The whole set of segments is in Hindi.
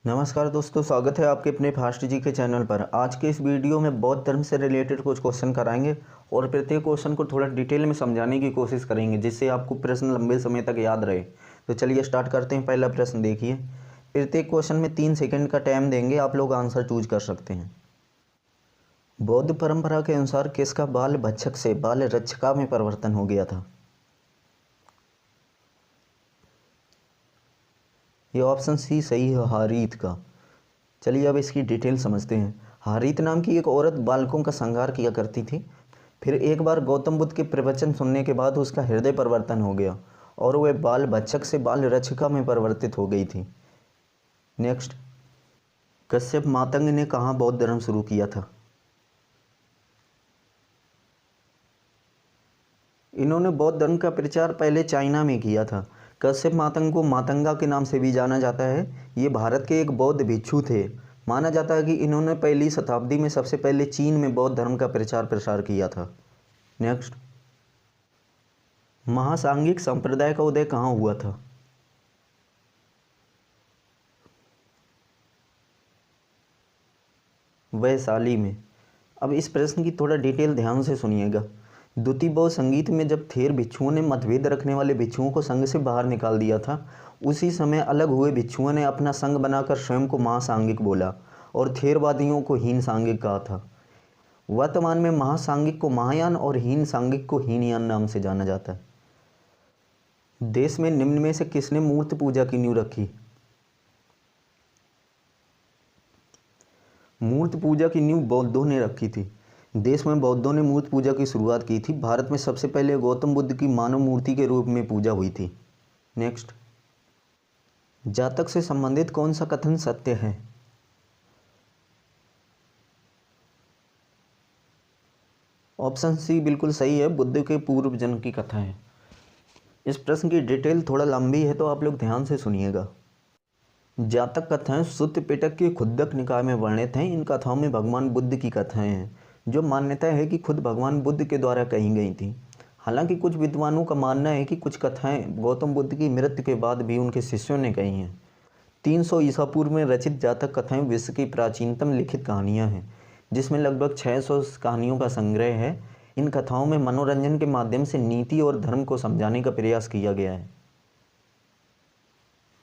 नमस्कार दोस्तों, स्वागत है आपके अपने फास्ट जी के चैनल पर। आज के इस वीडियो में बौद्ध धर्म से रिलेटेड कुछ क्वेश्चन कराएंगे और प्रत्येक क्वेश्चन को थोड़ा डिटेल में समझाने की कोशिश करेंगे जिससे आपको प्रश्न लंबे समय तक याद रहे। तो चलिए स्टार्ट करते हैं। पहला प्रश्न देखिए। प्रत्येक क्वेश्चन में 3 सेकंड का टाइम देंगे, आप लोग आंसर चूज कर सकते हैं। बौद्ध परंपरा के अनुसार किसका बाल भक्षक से बाल रक्षका में परिवर्तन हो गया था? ये ऑप्शन सी सही है, हारीत का। चलिए अब इसकी डिटेल समझते हैं। हारीत नाम की एक औरत बालकों का संहार किया करती थी। फिर एक बार गौतम बुद्ध के प्रवचन सुनने के बाद उसका हृदय परिवर्तन हो गया और वह बाल भक्षक से बाल रक्षिका में परिवर्तित हो गई थी। नेक्स्ट, कश्यप मातंग ने कहाँ बौद्ध धर्म शुरू किया था? इन्होंने बौद्ध धर्म का प्रचार पहले चाइना में किया था। कश्यप मातंग को मातंगा के नाम से भी जाना जाता है। ये भारत के एक बौद्ध भिक्षु थे। माना जाता है कि इन्होंने पहली शताब्दी में सबसे पहले चीन में बौद्ध धर्म का प्रचार प्रसार किया था। नेक्स्ट, महासांघिक संप्रदाय का उदय कहाँ हुआ था? वैशाली में। अब इस प्रश्न की थोड़ा डिटेल ध्यान से सुनिएगा। द्वितीय बौद्ध संगीत में जब थेर भिक्षुओं ने मतभेद रखने वाले भिक्षुओं को संघ से बाहर निकाल दिया था, उसी समय अलग हुए भिक्षुओं ने अपना संघ बनाकर स्वयं को महासांघिक बोला और थेरवादियों को हीन सांघिक कहा था। वर्तमान में महासांघिक को महायान और हीन सांघिक को हीनयान नाम से जाना जाता है। देश में निम्न में से किसने मूर्ति पूजा की नींव रखी? मूर्ति पूजा की नींव बौद्धों ने रखी थी। देश में बौद्धों ने मूर्ति पूजा की शुरुआत की थी। भारत में सबसे पहले गौतम बुद्ध की मानव मूर्ति के रूप में पूजा हुई थी। नेक्स्ट, जातक से संबंधित कौन सा कथन सत्य है? ऑप्शन सी बिल्कुल सही है, बुद्ध के पूर्व जन्म की कथा है। इस प्रश्न की डिटेल थोड़ा लंबी है तो आप लोग ध्यान से सुनिएगा। जातक कथाएं सुत्त पिटक के खुद्दक निकाय में वर्णित हैं। इन कथाओं में भगवान बुद्ध की कथाएं हैं, जो मान्यता है कि खुद भगवान बुद्ध के द्वारा कही गई थी। हालांकि कुछ विद्वानों का मानना है कि कुछ कथाएं गौतम बुद्ध की मृत्यु के बाद भी उनके शिष्यों ने कही हैं। 300 ईसा पूर्व में रचित जातक कथाएं विश्व की प्राचीनतम लिखित कहानियां हैं, जिसमें लगभग 600 कहानियों का संग्रह है। इन कथाओं में मनोरंजन के माध्यम से नीति और धर्म को समझाने का प्रयास किया गया है।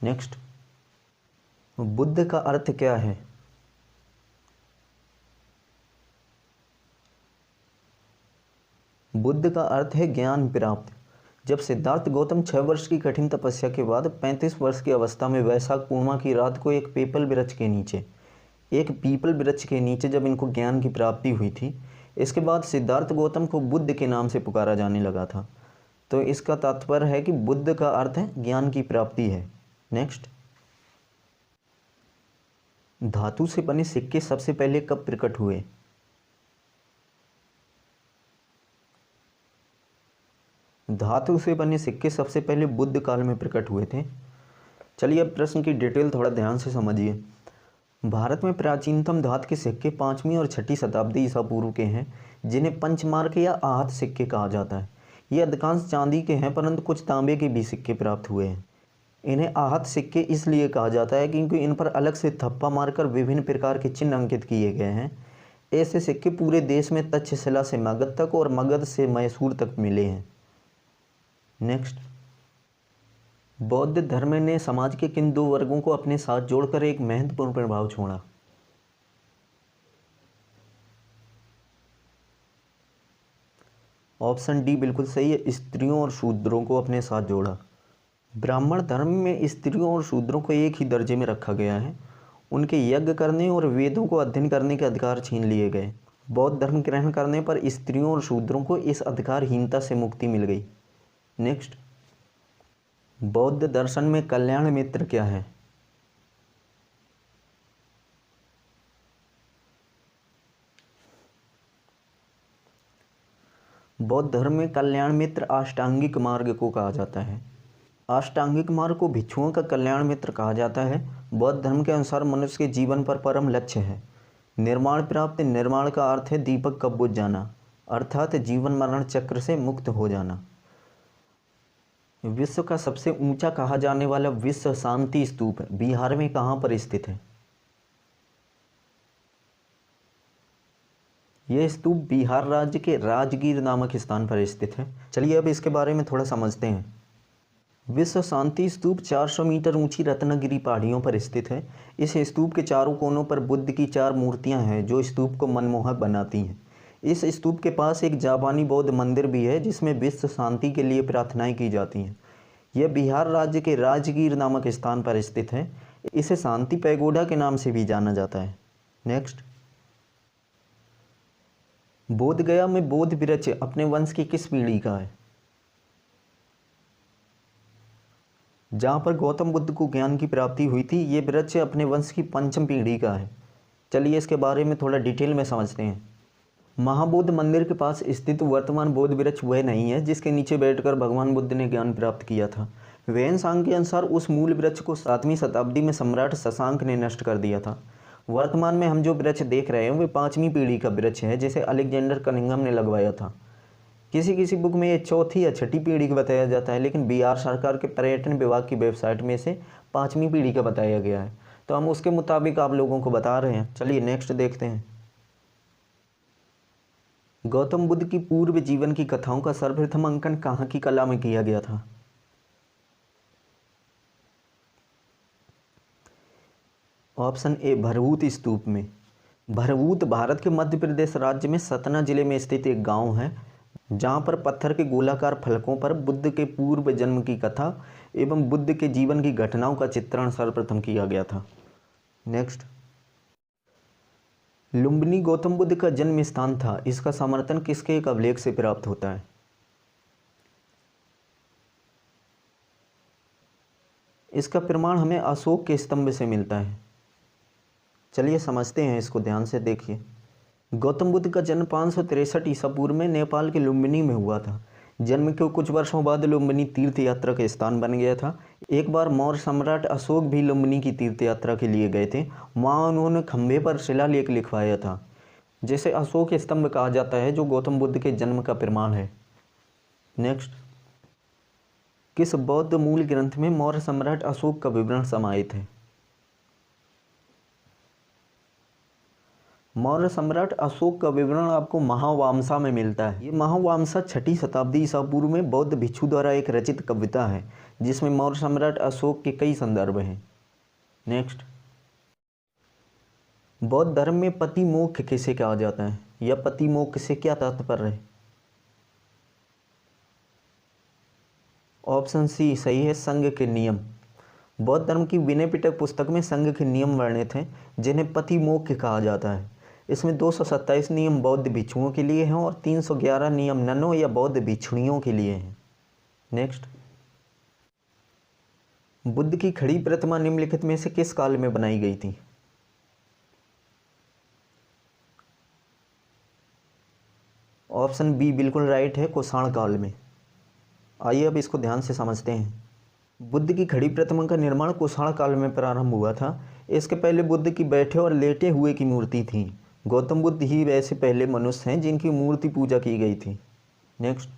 नेक्स्ट, बुद्ध का अर्थ क्या है? बुद्ध का अर्थ है ज्ञान प्राप्त। जब सिद्धार्थ गौतम 6 वर्ष की कठिन तपस्या के बाद 35 वर्ष की अवस्था में वैशाख पूर्णिमा की रात को एक पीपल वृक्ष के नीचे जब इनको ज्ञान की प्राप्ति हुई थी, इसके बाद सिद्धार्थ गौतम को बुद्ध के नाम से पुकारा जाने लगा था। तो इसका तात्पर्य है कि बुद्ध का अर्थ है ज्ञान की प्राप्ति है। नेक्स्ट, धातु से बने सिक्के सबसे पहले कब प्रकट हुए? धातु से बने सिक्के सबसे पहले बुद्ध काल में प्रकट हुए थे। चलिए अब प्रश्न की डिटेल थोड़ा ध्यान से समझिए। भारत में प्राचीनतम धातु के सिक्के 5वीं और 6ठी शताब्दी ईसा पूर्व के हैं, जिन्हें पंचमार्क या आहत सिक्के कहा जाता है। ये अधिकांश चांदी के हैं, परंतु कुछ तांबे के भी सिक्के प्राप्त हुए हैं। इन्हें आहत सिक्के इसलिए कहा जाता है क्योंकि इन पर अलग से थप्पा मारकर विभिन्न प्रकार के चिन्ह अंकित किए गए हैं। ऐसे सिक्के पूरे देश में तक्षशिला से मगध तक और मगध से मैसूर तक मिले हैं। नेक्स्ट, बौद्ध धर्म ने समाज के किन 2 वर्गों को अपने साथ जोड़कर एक महत्वपूर्ण प्रभाव छोड़ा? ऑप्शन डी बिल्कुल सही है, स्त्रियों और शूद्रों को अपने साथ जोड़ा। ब्राह्मण धर्म में स्त्रियों और शूद्रों को एक ही दर्जे में रखा गया है। उनके यज्ञ करने और वेदों को अध्ययन करने के अधिकार छीन लिए गए। बौद्ध धर्म ग्रहण करने पर स्त्रियों और शूद्रों को इस अधिकारहीनता से मुक्ति मिल गई। नेक्स्ट, बौद्ध दर्शन में कल्याण मित्र क्या है? बौद्ध धर्म में कल्याण मित्र अष्टांगिक मार्ग को कहा जाता है। अष्टांगिक मार्ग को भिक्षुओं का कल्याण मित्र कहा जाता है। बौद्ध धर्म के अनुसार मनुष्य के जीवन पर परम लक्ष्य है निर्माण प्राप्त। निर्माण का अर्थ है दीपक कब बुझ जाना, अर्थात जीवन मरण चक्र से मुक्त हो जाना। विश्व का सबसे ऊंचा कहा जाने वाला विश्व शांति स्तूप बिहार में कहाँ पर स्थित है? यह स्तूप बिहार राज्य के राजगीर नामक स्थान पर स्थित है। चलिए अब इसके बारे में थोड़ा समझते हैं। विश्व शांति स्तूप 400 मीटर ऊंची रत्नगिरी पहाड़ियों पर स्थित है। इस स्तूप के चारों कोनों पर बुद्ध की 4 मूर्तियां हैं जो स्तूप को मनमोहक बनाती हैं। इस स्तूप के पास एक जापानी बौद्ध मंदिर भी है जिसमें विश्व शांति के लिए प्रार्थनाएं की जाती हैं। यह बिहार राज्य के राजगीर नामक स्थान पर स्थित है। इसे शांति पैगोडा के नाम से भी जाना जाता है। नेक्स्ट, बोध गया में बोध वृक्ष अपने वंश की किस पीढ़ी का है? जहाँ पर गौतम बुद्ध को ज्ञान की प्राप्ति हुई थी, ये वृक्ष अपने वंश की 5वीं पीढ़ी का है। चलिए इसके बारे में थोड़ा डिटेल में समझते हैं। महाबोध मंदिर के पास स्थित वर्तमान बोध वृक्ष वह नहीं है जिसके नीचे बैठकर भगवान बुद्ध ने ज्ञान प्राप्त किया था। वेनसांग के अनुसार उस मूल वृक्ष को 7वीं शताब्दी में सम्राट शशांक ने नष्ट कर दिया था। वर्तमान में हम जो वृक्ष देख रहे हैं वे 5वीं पीढ़ी का वृक्ष है जिसे अलेक्जेंडर कनिंघम ने लगवाया था। किसी किसी बुक में ये 4थी या 6ठी पीढ़ी का बताया जाता है, लेकिन बिहार सरकार के पर्यटन विभाग की वेबसाइट में से 5वीं पीढ़ी का बताया गया है, तो हम उसके मुताबिक आप लोगों को बता रहे हैं। चलिए नेक्स्ट देखते हैं। गौतम बुद्ध की पूर्व जीवन की कथाओं का सर्वप्रथम अंकन कहाँ की कला में किया गया था? ऑप्शन ए, भरभूत स्तूप में। भरभूत भारत के मध्य प्रदेश राज्य में सतना जिले में स्थित एक गांव है जहां पर पत्थर के गोलाकार फलकों पर बुद्ध के पूर्व जन्म की कथा एवं बुद्ध के जीवन की घटनाओं का चित्रण सर्वप्रथम किया गया था। नेक्स्ट, लुम्बिनी गौतम बुद्ध का जन्म स्थान था, इसका समर्थन किसके एक अभिलेख से प्राप्त होता है? इसका प्रमाण हमें अशोक के स्तंभ से मिलता है। चलिए समझते हैं इसको, ध्यान से देखिए। गौतम बुद्ध का जन्म 563 ईसा पूर्व में नेपाल के लुम्बिनी में हुआ था। जन्म के कुछ वर्षों बाद लुम्बिनी तीर्थ यात्रा का स्थान बन गया था। एक बार मौर्य सम्राट अशोक भी लुम्बिनी की तीर्थ यात्रा के लिए गए थे। वहाँ उन्होंने खंभे पर शिलालेख लिखवाया था जिसे अशोक स्तंभ कहा जाता है, जो गौतम बुद्ध के जन्म का प्रमाण है। नेक्स्ट, किस बौद्ध मूल ग्रंथ में मौर्य सम्राट अशोक का विवरण समाहित है? मौर्य सम्राट अशोक का विवरण आपको महावामसा में मिलता है। ये महावामसा 6ठी शताब्दी ईसा पूर्व में बौद्ध भिक्षु द्वारा एक रचित कविता है जिसमें मौर्य सम्राट अशोक के कई संदर्भ हैं। नेक्स्ट, बौद्ध धर्म में पति मोक्ष किसे कहा जाता है या पति मोक्ष से क्या तात्पर्य है? ऑप्शन सी सही है, संघ के नियम। बौद्ध धर्म की विनय पिटक पुस्तक में संघ के नियम वर्णित हैं जिन्हें पति मोक्ष कहा जाता है। इसमें 227 नियम बौद्ध भिक्षुओं के लिए हैं और 311 नियम ननों या बौद्ध भिक्षुणियों के लिए हैं। नेक्स्ट, बुद्ध की खड़ी प्रतिमा निम्नलिखित में से किस काल में बनाई गई थी? ऑप्शन बी बिल्कुल राइट है, कुषाण काल में। आइए अब इसको ध्यान से समझते हैं। बुद्ध की खड़ी प्रतिमा का निर्माण कुषाण काल में प्रारंभ हुआ था। इसके पहले बुद्ध की बैठे और लेटे हुए की मूर्ति थी। गौतम बुद्ध ही वैसे पहले मनुष्य हैं जिनकी मूर्ति पूजा की गई थी। नेक्स्ट,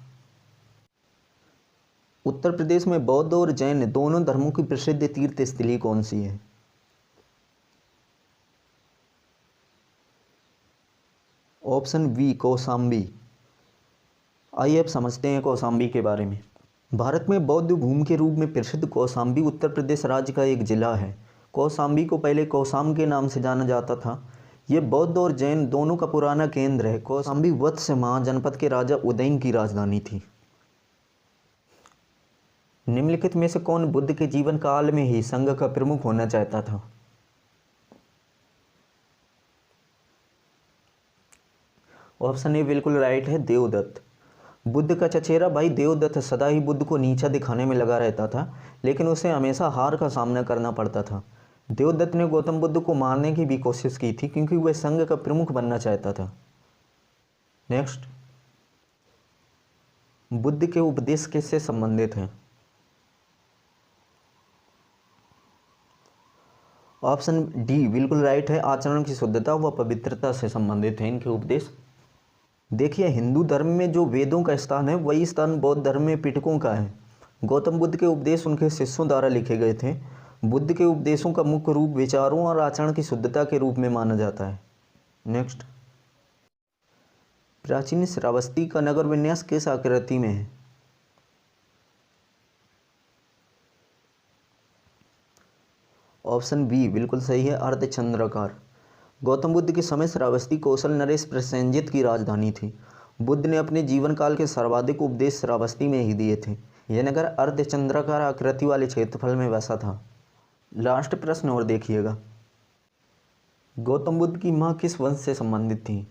उत्तर प्रदेश में बौद्ध और जैन दोनों धर्मों की प्रसिद्ध तीर्थ स्थली कौन सी है? Option B Kaushambi. आइए अब समझते हैं कौशाम्बी के बारे में। भारत में बौद्ध भूमि के रूप में प्रसिद्ध कौशाम्बी उत्तर प्रदेश राज्य का एक जिला है। कौशाम्बी को पहले कौशाम के नाम से जाना जाता था। ये बौद्ध और जैन दोनों का पुराना केंद्र है। कौशाम्बी वत्स महाजनपद के राजा उदयन की राजधानी थी। निम्नलिखित में से कौन बुद्ध के जीवन काल में ही संघ का प्रमुख होना चाहता था? ऑप्शन ए बिल्कुल राइट है, देवदत्त। बुद्ध का चचेरा भाई देवदत्त सदा ही बुद्ध को नीचा दिखाने में लगा रहता था, लेकिन उसे हमेशा हार का सामना करना पड़ता था। देवदत्त ने गौतम बुद्ध को मारने की भी कोशिश की थी क्योंकि वह संघ का प्रमुख बनना चाहता था। नेक्स्ट, बुद्ध के उपदेश किससे संबंधित हैं? ऑप्शन डी बिल्कुल राइट है, आचरण की शुद्धता व पवित्रता से संबंधित है इनके उपदेश। देखिए, हिंदू धर्म में जो वेदों का स्थान है वही स्थान बौद्ध धर्म में पिटकों का है। गौतम बुद्ध के उपदेश उनके शिष्यों द्वारा लिखे गए थे। बुद्ध के उपदेशों का मुख्य रूप विचारों और आचरण की शुद्धता के रूप में माना जाता है। नेक्स्ट, प्राचीन श्रावस्ती का नगर विन्यास किस आकृति में है? ऑप्शन बी बिल्कुल सही है, अर्धचंद्राकार। गौतम बुद्ध के समय श्रावस्ती कौशल नरेश प्रसेनजित की राजधानी थी। बुद्ध ने अपने जीवन काल के सर्वाधिक उपदेश श्रावस्ती में ही दिए थे। यह नगर अर्धचंद्राकार आकृति वाले क्षेत्रफल में बसा था। लास्ट प्रश्न और देखिएगा, गौतम बुद्ध की माँ किस वंश से संबंधित थी?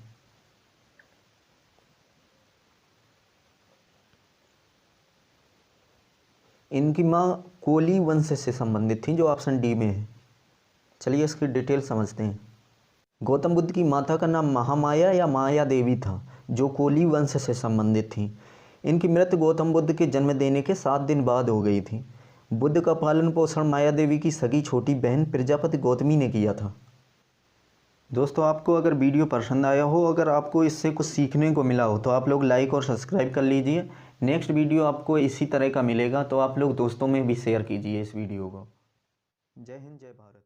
इनकी माँ कोली वंश से संबंधित थी, जो ऑप्शन डी में है। चलिए इसकी डिटेल समझते हैं। गौतम बुद्ध की माता का नाम महामाया या माया देवी था, जो कोली वंश से संबंधित थी। इनकी मृत्यु गौतम बुद्ध के जन्म देने के 7 दिन बाद हो गई थी। बुद्ध का पालन पोषण माया देवी की सगी छोटी बहन प्रजापति गौतमी ने किया था। दोस्तों, आपको अगर वीडियो पसंद आया हो, अगर आपको इससे कुछ सीखने को मिला हो, तो आप लोग लाइक और सब्सक्राइब कर लीजिए। नेक्स्ट वीडियो आपको इसी तरह का मिलेगा, तो आप लोग दोस्तों में भी शेयर कीजिए इस वीडियो को। जय हिंद, जय भारत।